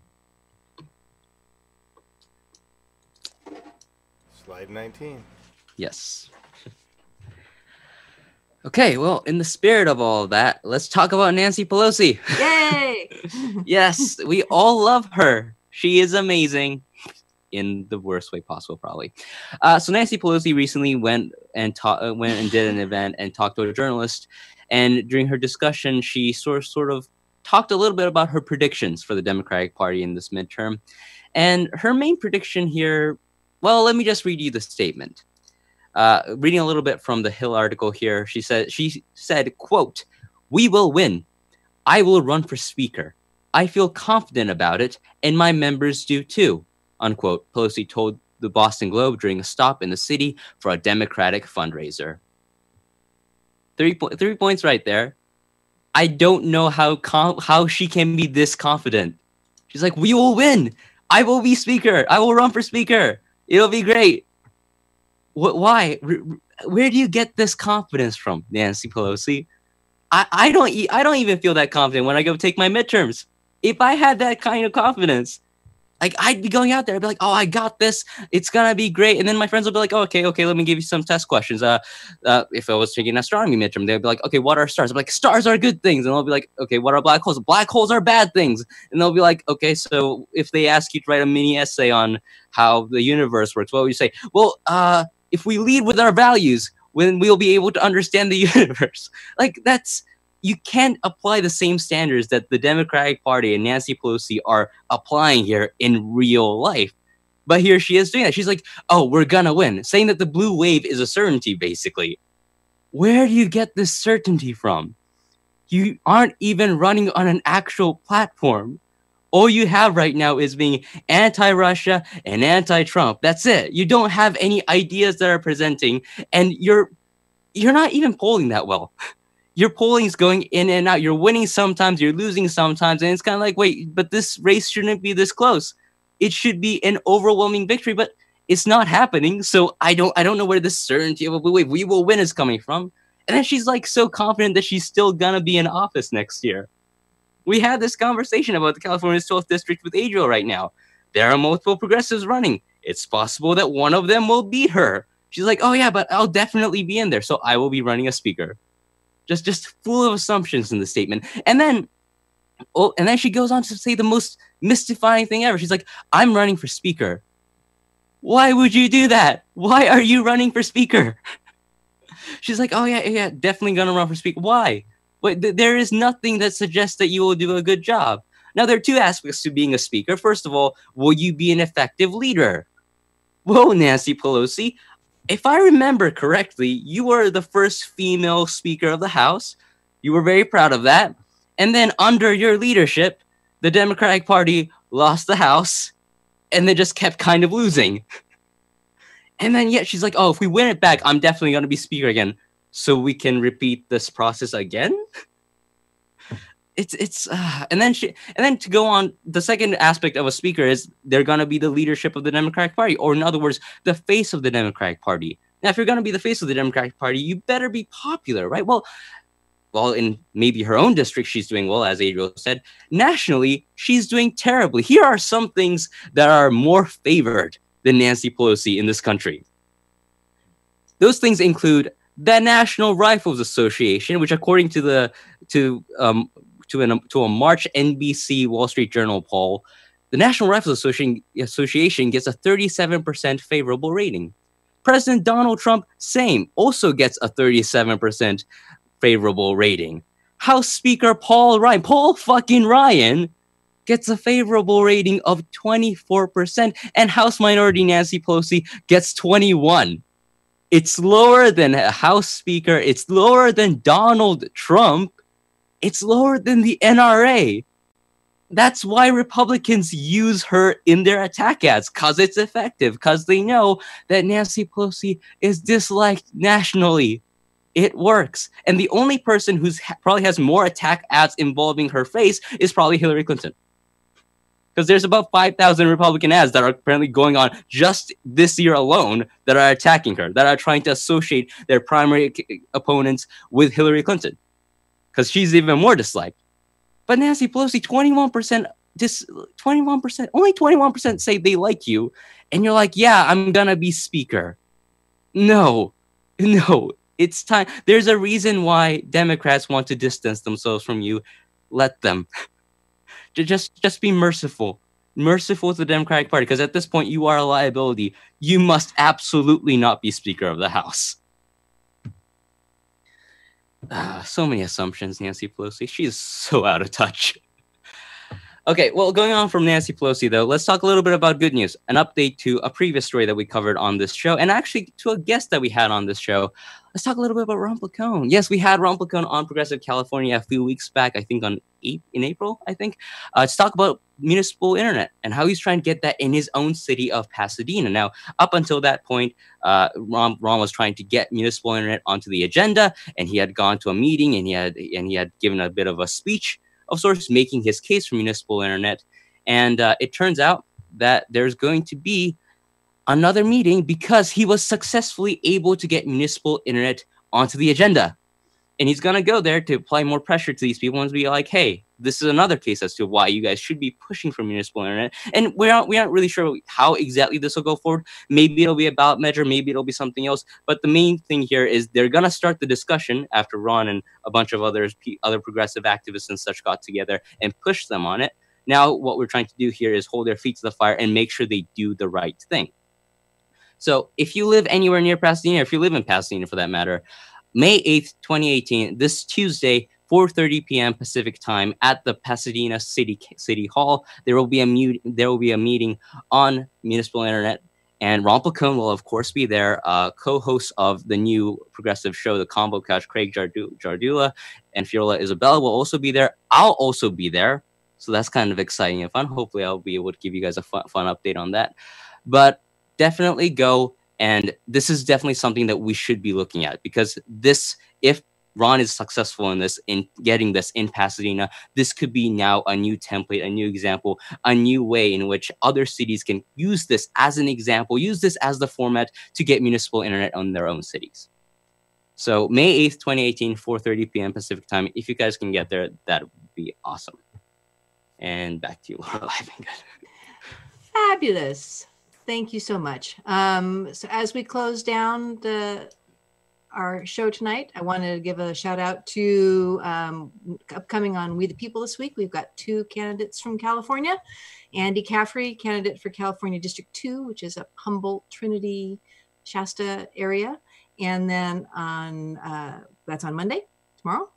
Slide 19. Yes. Okay, well, in the spirit of all of that, let's talk about Nancy Pelosi. Yay! Yes, we all love her. She is amazing. In the worst way possible, probably. So Nancy Pelosi recently went and did an event and talked to a journalist. And during her discussion, she sort of talked a little bit about her predictions for the Democratic Party in this midterm. And her main prediction here, well, let me just read you the statement. Reading a little bit from the Hill article here, she said, quote, "We will win. I will run for speaker. I feel confident about it, and my members do too," unquote, Pelosi told the Boston Globe during a stop in the city for a Democratic fundraiser. 3 points right there. I don't know how she can be this confident. She's like, "We will win. I will be speaker. I will run for speaker. It'll be great." Why? Where do you get this confidence from, Nancy Pelosi? I don't even feel that confident when I go take my midterms. If I had that kind of confidence, like, I'd be going out there, I'd be like, "Oh, I got this. It's gonna be great." And then my friends will be like, "Oh, okay, let me give you some test questions." If I was taking an astronomy midterm, they'd be like, "Okay, what are stars?" I'd be like, "Stars are good things." And they'll be like, "Okay, what are black holes?" "Black holes are bad things." And they'll be like, "Okay, so if they ask you to write a mini essay on how the universe works, what would you say?" "Well, if we lead with our values, then we'll be able to understand the universe." Like, you can't apply the same standards that the Democratic Party and Nancy Pelosi are applying here in real life. But here she is doing that. She's like, "Oh, we're gonna win," saying that the blue wave is a certainty, basically. Where do you get this certainty from? You aren't even running on an actual platform. All you have right now is being anti-Russia and anti-Trump. That's it. You don't have any ideas that are presenting, and you're not even polling that well. Your polling is going in and out. You're winning sometimes, you're losing sometimes, and it's kind of like, wait, but this race shouldn't be this close. It should be an overwhelming victory, but it's not happening. So I don't know where the certainty of a blue wave, "we will win," is coming from. And then she's like so confident that she's still gonna be in office next year. We had this conversation about the California's 12th district with Adriel right now. There are multiple progressives running. It's possible that one of them will beat her. She's like, oh yeah, but I'll definitely be in there, so I will be running as speaker. Just full of assumptions in the statement. And then she goes on to say the most mystifying thing ever. She's like, I'm running for speaker. Why would you do that? Why are you running for speaker? She's like, oh yeah, definitely gonna run for speaker. Why? But there is nothing that suggests that you will do a good job. Now, there are two aspects to being a speaker. First of all, will you be an effective leader? Well, Nancy Pelosi, if I remember correctly, you were the first female Speaker of the House. You were very proud of that. And then under your leadership, the Democratic Party lost the House and they just kept kind of losing. And then yet she's like, oh, if we win it back, I'm definitely going to be Speaker again. So we can repeat this process again? And then to go on, the second aspect of a speaker is they're going to be the leadership of the Democratic Party, or in other words, the face of the Democratic Party. Now, if you're going to be the face of the Democratic Party, you better be popular, right? Well, in maybe her own district, she's doing well, as Adriel said. Nationally, she's doing terribly. Here are some things that are more favored than Nancy Pelosi in this country. Those things include the National Rifles Association, which, according to a March NBC Wall Street Journal poll, the National Rifles Association gets a 37% favorable rating. President Donald Trump, same, also gets a 37% favorable rating. House Speaker Paul fucking Ryan, gets a favorable rating of 24%, and House Minority Nancy Pelosi gets 21%. It's lower than a House Speaker. It's lower than Donald Trump. It's lower than the NRA. That's why Republicans use her in their attack ads, because it's effective, because they know that Nancy Pelosi is disliked nationally. It works. And the only person who's probably has more attack ads involving her face is probably Hillary Clinton. Because there's about 5,000 Republican ads that are apparently going on just this year alone that are attacking her, that are trying to associate their primary opponents with Hillary Clinton. Because she's even more disliked. But Nancy Pelosi, 21%, only 21% say they like you. And you're like, yeah, I'm going to be speaker. No, it's time. There's a reason why Democrats want to distance themselves from you. Let them. Just be merciful. Merciful to the Democratic Party. Because at this point, you are a liability. You must absolutely not be Speaker of the House. So many assumptions, Nancy Pelosi. She is so out of touch. Okay, well, going on from Nancy Pelosi, though, let's talk a little bit about good news. An update to a previous story that we covered on this show, and actually to a guest that we had on this show. Let's talk a little bit about Ron Placone. Yes, we had Ron Placone on Progressive California a few weeks back, I think in April, to talk about municipal internet and how he's trying to get that in his own city of Pasadena. Now, up until that point, Ron was trying to get municipal internet onto the agenda, and he had gone to a meeting and he had given a bit of a speech of sorts, making his case for municipal internet. And it turns out that there's going to be another meeting because he was successfully able to get municipal internet onto the agenda. And he's going to go there to apply more pressure to these people and be like, hey, this is another case as to why you guys should be pushing for municipal internet. And we aren't really sure how exactly this will go forward. Maybe it'll be a ballot measure. Maybe it'll be something else. But the main thing here is they're going to start the discussion after Ron and a bunch of other progressive activists and such got together and pushed them on it. Now, what we're trying to do here is hold their feet to the fire and make sure they do the right thing. So if you live anywhere near Pasadena, or if you live in Pasadena for that matter, May 8th, 2018, this Tuesday, 4:30 p.m. Pacific time at the Pasadena City Hall, there will be a meeting on municipal internet, and Ron Placone will of course be there, co-host of the new progressive show, The Combo Couch, Craig Jardula, and Fiola Isabella will also be there. I'll also be there, so that's kind of exciting and fun. Hopefully, I'll be able to give you guys a fun update on that, but definitely go. And this is definitely something that we should be looking at, because if Ron is successful in getting this in Pasadena, this could be now a new template, a new example, a new way in which other cities can use this as an example, use this as the format to get municipal internet on their own cities. So May 8th, 2018, 4:30 p.m. Pacific time. If you guys can get there, that would be awesome. And back to you, Live and Good. Fabulous. Thank you so much. So as we close down our show tonight, I wanted to give a shout out to upcoming on We the People this week. We've got 2 candidates from California. Andy Caffrey, candidate for California District 2, which is up Humboldt, Trinity, Shasta area. And then that's on Monday, tomorrow.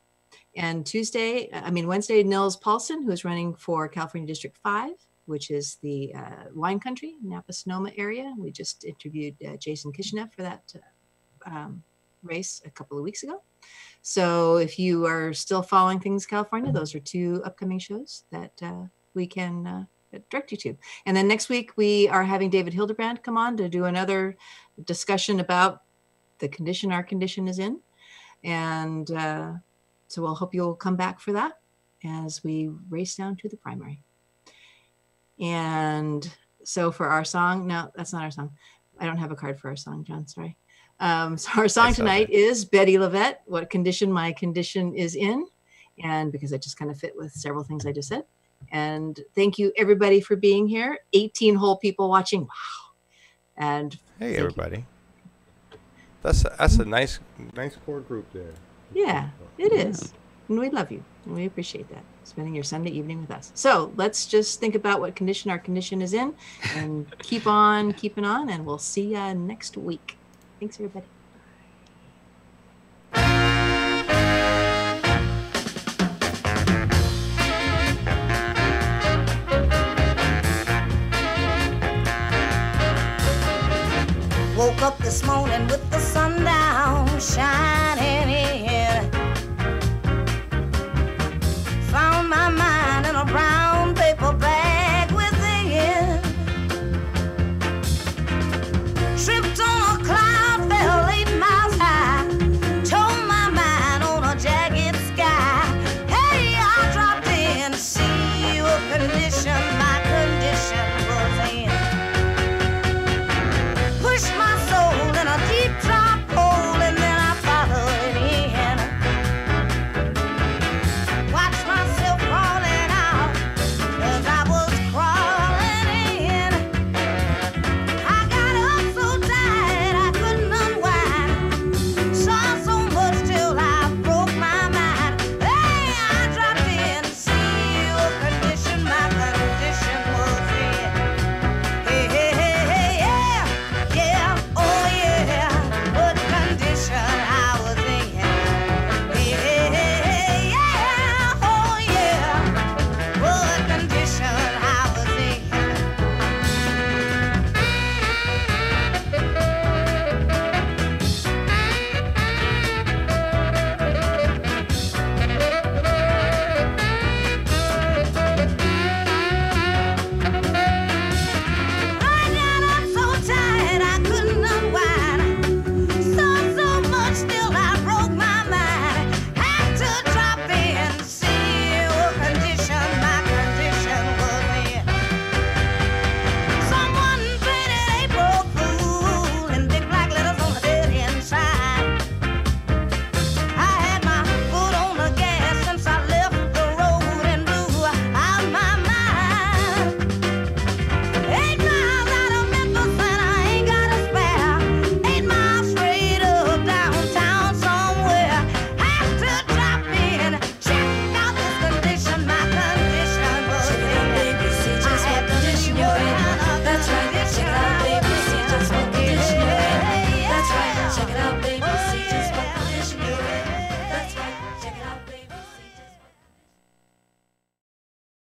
And Wednesday, Nils Paulson, who is running for California District 5, which is the wine country, Napa-Sonoma area. We just interviewed Jason Kishinev for that race a couple of weeks ago. So if you are still following things California, those are 2 upcoming shows that we can direct you to. And then next week, we are having David Hildebrand come on to do another discussion about the condition our condition is in. And so we'll hope you'll come back for that as we race down to the primary. And so for our song, no, that's not our song. I don't have a card for our song, John, sorry. So our song tonight is Betty Lavette, What Condition My Condition Is In. And because I just kind of fit with several things I just said. And thank you everybody for being here. 18 whole people watching. Wow. And hey everybody. That's a nice core group there. Yeah, it is. And we love you. And we appreciate that. Spending your Sunday evening with us. So let's just think about what condition our condition is in and keep on keeping on. And we'll see you next week. Thanks, everybody. Woke up this morning with